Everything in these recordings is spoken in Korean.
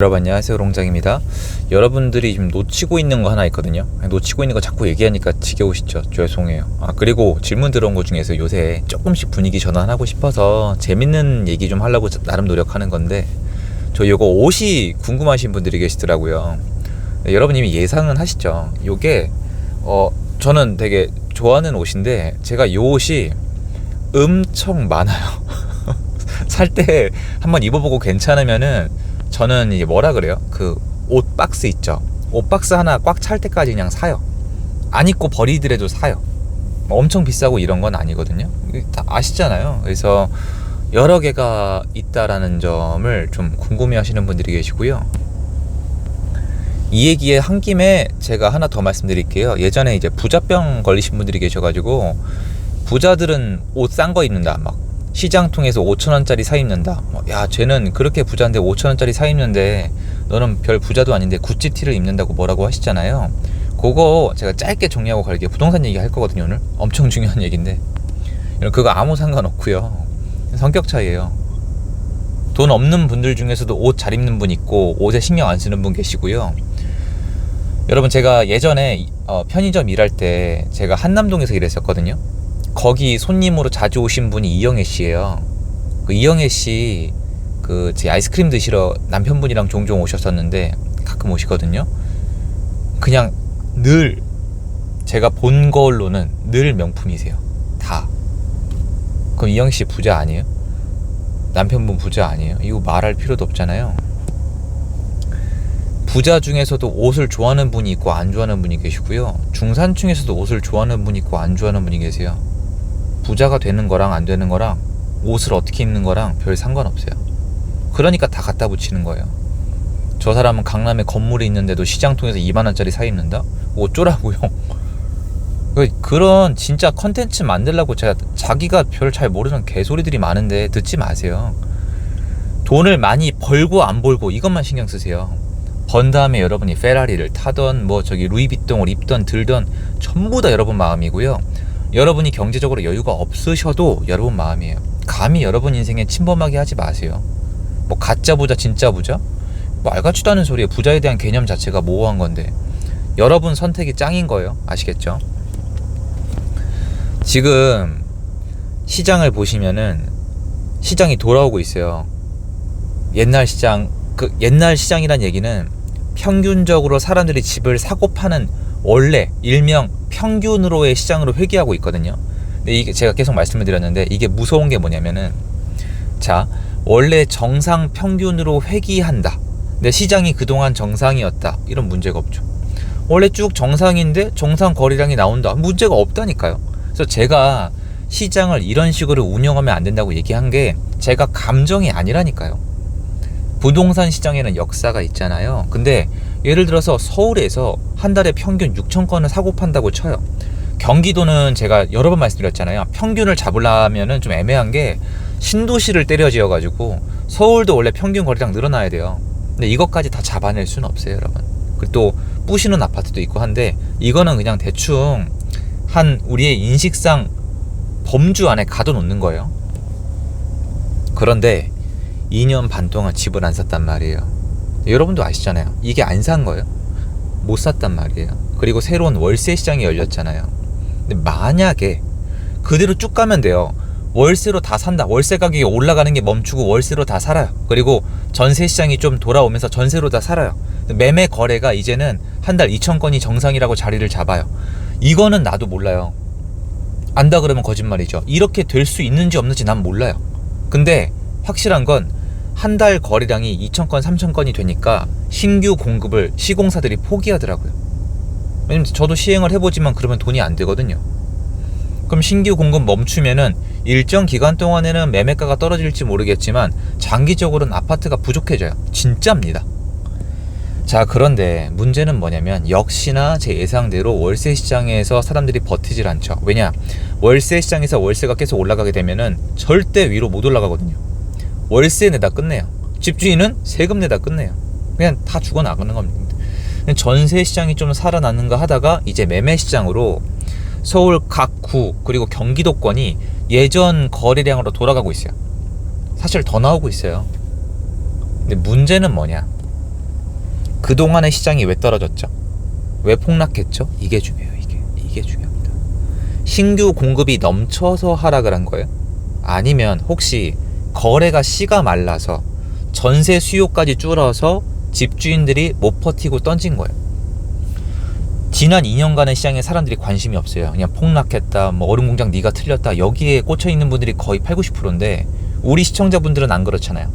여러분 안녕하세요, 롱장입니다. 여러분들이 지금 놓치고 있는 거 하나 있거든요. 놓치고 있는 거 자꾸 얘기하니까 지겨우시죠? 죄송해요. 그리고 질문 들어온 것 중에서 요새 조금씩 분위기 전환하고 싶어서 재밌는 얘기 좀 하려고 나름 노력하는 건데, 저 요거 옷이 궁금하신 분들이 계시더라고요. 여러분 이미 예상은 하시죠? 요게 저는 되게 좋아하는 옷인데, 제가 요 옷이 엄청 많아요. 살 때 한번 입어보고 괜찮으면은 저는 이제 뭐라 그래요? 그 옷 박스 있죠? 옷 박스 하나 꽉 찰 때까지 그냥 사요. 안 입고 버리더라도 사요. 엄청 비싸고 이런 건 아니거든요. 다 아시잖아요. 그래서 여러 개가 있다라는 점을 좀 궁금해 하시는 분들이 계시고요. 이 얘기에 한 김에 제가 하나 더 말씀드릴게요. 예전에 이제 부자병 걸리신 분들이 계셔가지고, 부자들은 옷 싼 거 입는다, 막 시장 통해서 5,000원짜리 사 입는다. 야, 쟤는 그렇게 부자인데 5,000원짜리 사 입는데 너는 별 부자도 아닌데 구찌 티를 입는다고 뭐라고 하시잖아요. 그거 제가 짧게 정리하고 갈게요. 부동산 얘기 할 거거든요, 오늘. 엄청 중요한 얘기인데 그거 아무 상관없고요. 성격 차이예요. 돈 없는 분들 중에서도 옷 잘 입는 분 있고 옷에 신경 안 쓰는 분 계시고요. 여러분, 제가 예전에 편의점 일할 때 제가 한남동에서 일했었거든요. 거기 손님으로 자주 오신 분이 이영애 씨예요. 그 이영애 씨, 제 아이스크림 드시러 남편분이랑 종종 오셨었는데, 가끔 오시거든요. 그냥 늘 제가 본 걸로는 늘 명품이세요. 다. 그럼 이영애 씨 부자 아니에요? 남편분 부자 아니에요? 이거 말할 필요도 없잖아요. 부자 중에서도 옷을 좋아하는 분이 있고 안 좋아하는 분이 계시고요. 중산층에서도 옷을 좋아하는 분이 있고 안 좋아하는 분이 계세요. 부자가 되는 거랑 안 되는 거랑 옷을 어떻게 입는 거랑 별 상관없어요. 그러니까 다 갖다 붙이는 거예요. 저 사람은 강남에 건물이 있는데도 시장 통해서 2만원짜리 사 입는다? 어쩌라고요. 그런 진짜 컨텐츠 만들려고 자기가 별 잘 모르는 개소리들이 많은데 듣지 마세요. 돈을 많이 벌고 안 벌고 이것만 신경 쓰세요. 번 다음에 여러분이 페라리를 타던 루이비통을 입던 들던 전부 다 여러분 마음이고요. 여러분이 경제적으로 여유가 없으셔도 여러분 마음이에요. 감히 여러분 인생에 침범하게 하지 마세요. 가짜 부자 진짜 부자? 말 같지도 않은 소리예요. 부자에 대한 개념 자체가 모호한 건데 여러분 선택이 짱인 거예요. 아시겠죠? 지금 시장을 보시면은 시장이 돌아오고 있어요. 옛날 시장, 옛날 시장이란 얘기는 평균적으로 사람들이 집을 사고 파는 원래 일명 평균으로의 시장으로 회귀하고 있거든요. 근데 이게 제가 계속 말씀을 드렸는데, 이게 무서운 게 뭐냐면은, 원래 정상 평균으로 회귀한다. 근데 시장이 그동안 정상이었다. 이런 문제가 없죠. 원래 쭉 정상인데 정상 거래량이 나온다. 문제가 없다니까요. 그래서 제가 시장을 이런 식으로 운영하면 안 된다고 얘기한 게 제가 감정이 아니라니까요. 부동산 시장에는 역사가 있잖아요. 근데 예를 들어서 서울에서 한 달에 평균 6,000건을 사고 판다고 쳐요. 경기도는 제가 여러 번 말씀드렸잖아요. 평균을 잡으려면은 좀 애매한 게 신도시를 때려 지어가지고 서울도 원래 평균 거래량 늘어나야 돼요. 근데 이것까지 다 잡아낼 수는 없어요, 여러분. 그리고 또 부시는 아파트도 있고 한데, 이거는 그냥 대충 우리의 인식상 범주 안에 가둬놓는 거예요. 그런데 2년 반 동안 집을 안 샀단 말이에요. 여러분도 아시잖아요. 이게 안 산 거예요. 못 샀단 말이에요. 그리고 새로운 월세 시장이 열렸잖아요. 근데 만약에 그대로 쭉 가면 돼요. 월세로 다 산다. 월세 가격이 올라가는 게 멈추고 월세로 다 살아요. 그리고 전세 시장이 좀 돌아오면서 전세로 다 살아요. 매매 거래가 이제는 한 달 2,000건이 정상이라고 자리를 잡아요. 이거는 나도 몰라요. 안다 그러면 거짓말이죠. 이렇게 될 수 있는지 없는지 난 몰라요. 근데 확실한 건 한 달 거래량이 2,000건, 3,000건이 되니까 신규 공급을 시공사들이 포기하더라고요. 왜냐면 저도 시행을 해보지만 그러면 돈이 안 되거든요. 그럼 신규 공급 멈추면은 일정 기간 동안에는 매매가가 떨어질지 모르겠지만 장기적으로는 아파트가 부족해져요. 진짜입니다. 그런데 문제는 뭐냐면, 역시나 제 예상대로 월세 시장에서 사람들이 버티질 않죠. 왜냐? 월세 시장에서 월세가 계속 올라가게 되면은 절대 위로 못 올라가거든요. 월세 내다 끝내요. 집주인은 세금 내다 끝내요. 그냥 다 죽어나가는 겁니다. 전세 시장이 좀 살아나는가 하다가 이제 매매 시장으로 서울 각 구 그리고 경기도권이 예전 거래량으로 돌아가고 있어요. 사실 더 나오고 있어요. 근데 문제는 뭐냐? 그동안의 시장이 왜 떨어졌죠? 왜 폭락했죠? 이게 중요해요. 이게 중요합니다. 신규 공급이 넘쳐서 하락을 한 거예요? 아니면 혹시 거래가 씨가 말라서 전세 수요까지 줄어서 집주인들이 못 버티고 던진 거예요? 지난 2년간의 시장에 사람들이 관심이 없어요. 그냥 폭락했다, 뭐 얼음공장 네가 틀렸다, 여기에 꽂혀있는 분들이 거의 80~90%인데 우리 시청자분들은 안 그렇잖아요.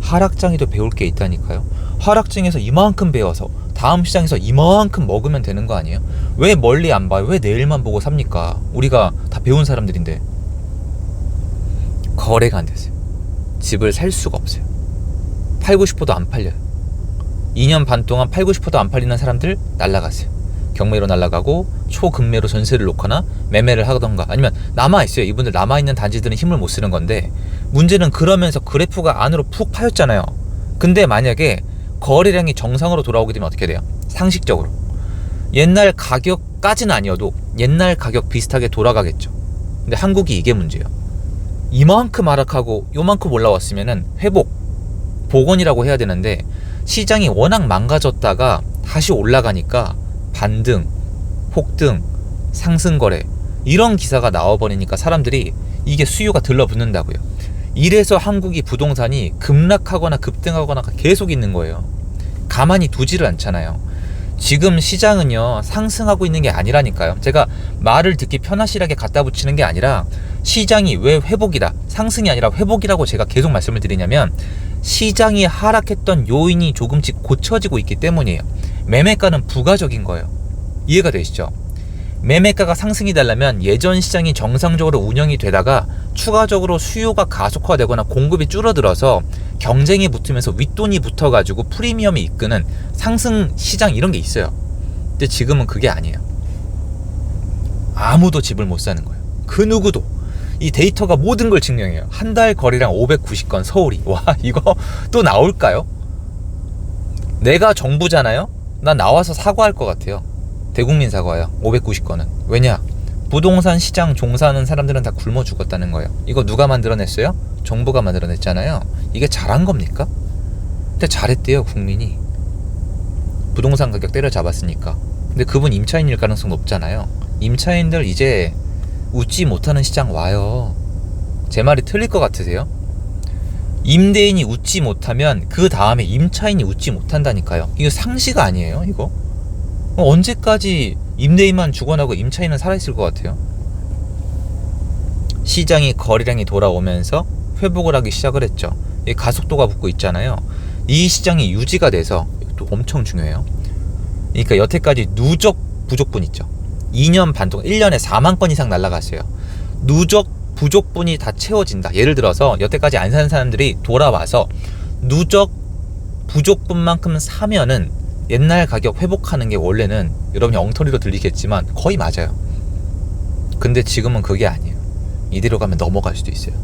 하락장에도 배울 게 있다니까요. 하락장에서 이만큼 배워서 다음 시장에서 이만큼 먹으면 되는 거 아니에요? 왜 멀리 안 봐요? 왜 내일만 보고 삽니까? 우리가 다 배운 사람들인데. 거래가 안 됐어요. 집을 살 수가 없어요. 팔고 싶어도 안 팔려요. 2년 반 동안 팔고 싶어도 안 팔리는 사람들 날라갔어요. 경매로 날라가고 초급매로 전세를 놓거나 매매를 하던가, 아니면 남아있어요. 이분들 남아있는 단지들은 힘을 못 쓰는 건데, 문제는 그러면서 그래프가 안으로 푹 파였잖아요. 근데 만약에 거래량이 정상으로 돌아오게 되면 어떻게 돼요? 상식적으로 옛날 가격까지는 아니어도 옛날 가격 비슷하게 돌아가겠죠. 근데 한국이 이게 문제예요. 이만큼 하락하고 요만큼 올라왔으면은 회복, 복원이라고 해야 되는데, 시장이 워낙 망가졌다가 다시 올라가니까 반등, 폭등, 상승거래 이런 기사가 나와버리니까 사람들이 이게 수요가 들러붙는다고요. 이래서 한국이 부동산이 급락하거나 급등하거나 계속 있는 거예요. 가만히 두지를 않잖아요. 지금 시장은요, 상승하고 있는 게 아니라니까요. 제가 말을 듣기 편하시라게 갖다 붙이는 게 아니라, 시장이 왜 회복이다, 상승이 아니라 회복이라고 제가 계속 말씀을 드리냐면, 시장이 하락했던 요인이 조금씩 고쳐지고 있기 때문이에요. 매매가는 부가적인 거예요. 이해가 되시죠? 매매가가 상승이 되려면 예전 시장이 정상적으로 운영이 되다가 추가적으로 수요가 가속화되거나 공급이 줄어들어서 경쟁이 붙으면서 윗돈이 붙어가지고 프리미엄이 이끄는 상승 시장, 이런 게 있어요. 근데 지금은 그게 아니에요. 아무도 집을 못 사는 거예요. 그 누구도. 이 데이터가 모든 걸 증명해요. 한 달 거래량 590건 서울이. 와, 이거 또 나올까요? 내가 정부잖아요? 난 나와서 사과할 것 같아요. 대국민 사과요. 590건은. 왜냐? 부동산 시장 종사하는 사람들은 다 굶어 죽었다는 거예요. 이거 누가 만들어냈어요? 정부가 만들어냈잖아요. 이게 잘한 겁니까? 근데 잘했대요, 국민이. 부동산 가격 때려잡았으니까. 근데 그분 임차인일 가능성 높잖아요. 임차인들 이제 웃지 못하는 시장 와요. 제 말이 틀릴 것 같으세요? 임대인이 웃지 못하면 그 다음에 임차인이 웃지 못한다니까요. 이거 상식 아니에요, 이거? 언제까지 임대인만 죽어나고 임차인은 살아있을 것 같아요? 시장이 거래량이 돌아오면서 회복을 하기 시작을 했죠. 이 가속도가 붙고 있잖아요. 이 시장이 유지가 돼서, 또 엄청 중요해요. 그러니까 여태까지 누적 부족분 있죠. 2년 반 동안 1년에 4만 건 이상 날라갔어요. 누적 부족분이 다 채워진다. 예를 들어서 여태까지 안 사는 사람들이 돌아와서 누적 부족분만큼 사면은 옛날 가격 회복하는 게 원래는, 여러분이 엉터리로 들리겠지만 거의 맞아요. 근데 지금은 그게 아니에요. 이대로 가면 넘어갈 수도 있어요.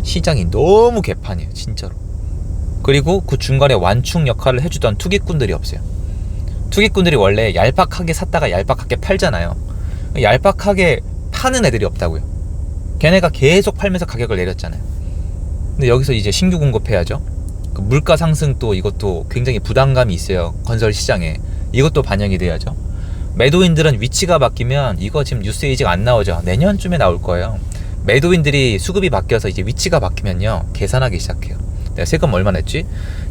시장이 너무 개판이에요, 진짜로. 그리고 그 중간에 완충 역할을 해주던 투기꾼들이 없어요. 투기꾼들이 원래 얄팍하게 샀다가 얄팍하게 팔잖아요. 얄팍하게 파는 애들이 없다고요. 걔네가 계속 팔면서 가격을 내렸잖아요. 근데 여기서 이제 신규 공급해야죠. 그 물가 상승, 또 이것도 굉장히 부담감이 있어요, 건설 시장에. 이것도 반영이 돼야죠. 매도인들은 위치가 바뀌면, 이거 지금 뉴스에 아직 안 나오죠. 내년쯤에 나올 거예요. 매도인들이 수급이 바뀌어서 이제 위치가 바뀌면요, 계산하기 시작해요. 내가 세금 얼마 냈지?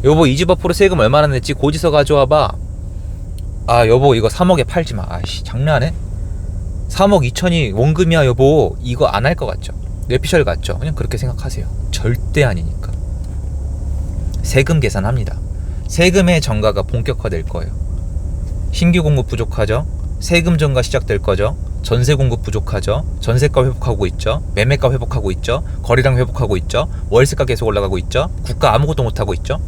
여보, 이 집 앞으로 세금 얼마나 냈지? 고지서 가져와봐. 아, 여보, 이거 3억에 팔지마. 아이씨, 장난해? 3억 2천이 원금이야, 여보. 이거 안 할 것 같죠? 뇌피셜 같죠? 그냥 그렇게 생각하세요. 절대 아니니까. 세금 계산합니다. 세금의 전가가 본격화될 거예요. 신규 공급 부족하죠? 세금 전가 시작될 거죠? 전세 공급 부족하죠? 전세가 회복하고 있죠? 매매가 회복하고 있죠? 거래량 회복하고 있죠? 월세가 계속 올라가고 있죠? 국가 아무것도 못하고 있죠?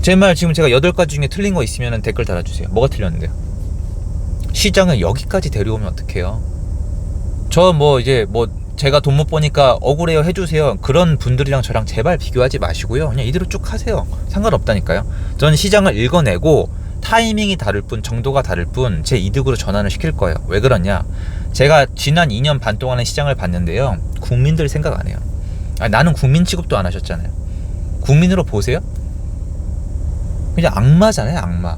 제 말 지금 제가 8가지 중에 틀린 거 있으면 댓글 달아주세요. 뭐가 틀렸는데요? 시장을 여기까지 데려오면 어떡해요? 저 이제 제가 돈 못 버니까 억울해요 해주세요. 그런 분들이랑 저랑 제발 비교하지 마시고요. 그냥 이대로 쭉 하세요. 상관없다니까요. 저는 시장을 읽어내고 타이밍이 다를 뿐, 정도가 다를 뿐, 제 이득으로 전환을 시킬 거예요. 왜 그러냐? 제가 지난 2년 반 동안의 시장을 봤는데요, 국민들 생각 안 해요. 나는 국민 취급도 안 하셨잖아요. 국민으로 보세요. 그냥 악마잖아요, 악마.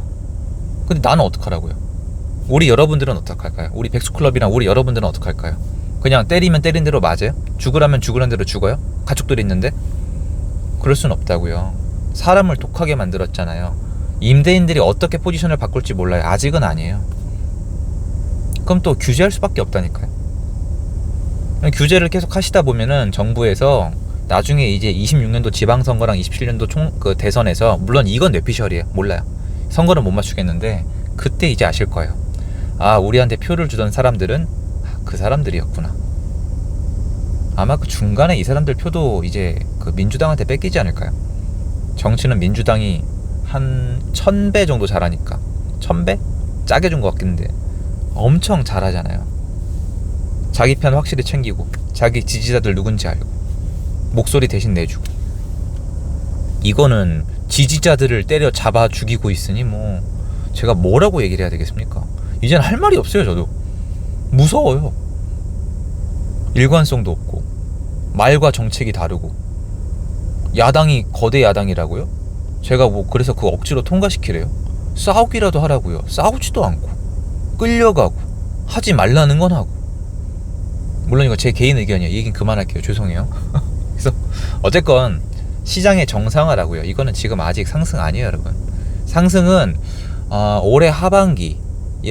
근데 나는 어떡하라고요? 우리 여러분들은 어떡할까요? 우리 백수클럽이랑 우리 여러분들은 어떡할까요? 그냥 때리면 때린 대로 맞아요? 죽으라면 죽으라는 대로 죽어요? 가족들이 있는데? 그럴 순 없다고요. 사람을 독하게 만들었잖아요. 임대인들이 어떻게 포지션을 바꿀지 몰라요. 아직은 아니에요. 그럼 또 규제할 수밖에 없다니까요. 규제를 계속 하시다 보면은 정부에서 나중에 이제 26년도 지방선거랑 27년도 대선에서, 물론 이건 뇌피셜이에요. 몰라요. 선거는 못 맞추겠는데 그때 이제 아실 거예요. 아, 우리한테 표를 주던 사람들은 그 사람들이었구나. 아마 그 중간에 이 사람들 표도 이제 그 민주당한테 뺏기지 않을까요? 정치는 민주당이 한 1000배 정도 잘하니까. 1000배? 짜게 준 것 같긴데 엄청 잘하잖아요. 자기 편 확실히 챙기고, 자기 지지자들 누군지 알고, 목소리 대신 내주고. 이거는 지지자들을 때려 잡아 죽이고 있으니 뭐 제가 뭐라고 얘기를 해야 되겠습니까? 이제는 할 말이 없어요. 저도 무서워요. 일관성도 없고, 말과 정책이 다르고, 야당이 거대 야당이라고요? 제가 뭐 그래서 그거 억지로 통과시키래요? 싸우기라도 하라고요. 싸우지도 않고, 끌려가고, 하지 말라는 건 하고. 물론 이거 제 개인 의견이에요. 이 얘기는 그만할게요. 죄송해요. 그래서 어쨌건 시장의 정상화라고요. 이거는 지금 아직 상승 아니에요, 여러분. 상승은 올해 하반기,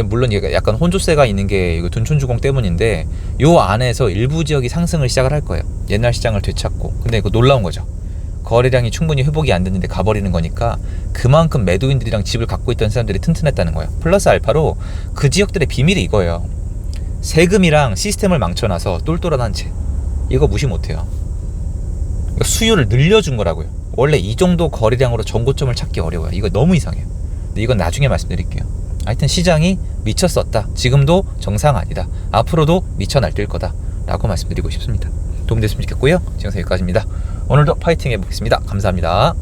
물론 약간 혼조세가 있는 게 이거 둔촌주공 때문인데, 요 안에서 일부 지역이 상승을 시작을 할 거예요. 옛날 시장을 되찾고. 근데 이거 놀라운 거죠. 거래량이 충분히 회복이 안 됐는데 가버리는 거니까 그만큼 매도인들이랑 집을 갖고 있던 사람들이 튼튼했다는 거예요. 플러스 알파로 그 지역들의 비밀이 이거예요. 세금이랑 시스템을 망쳐놔서 똘똘한 한 채. 이거 무시 못해요. 수요를 늘려준 거라고요. 원래 이 정도 거래량으로 정고점을 찾기 어려워요. 이거 너무 이상해요. 근데 이건 나중에 말씀드릴게요. 하여튼 시장이 미쳤었다. 지금도 정상 아니다. 앞으로도 미쳐 날뛸 거다 라고 말씀드리고 싶습니다. 도움됐으면 좋겠고요. 지금까지 여기까지입니다. 오늘도 파이팅 해보겠습니다. 감사합니다.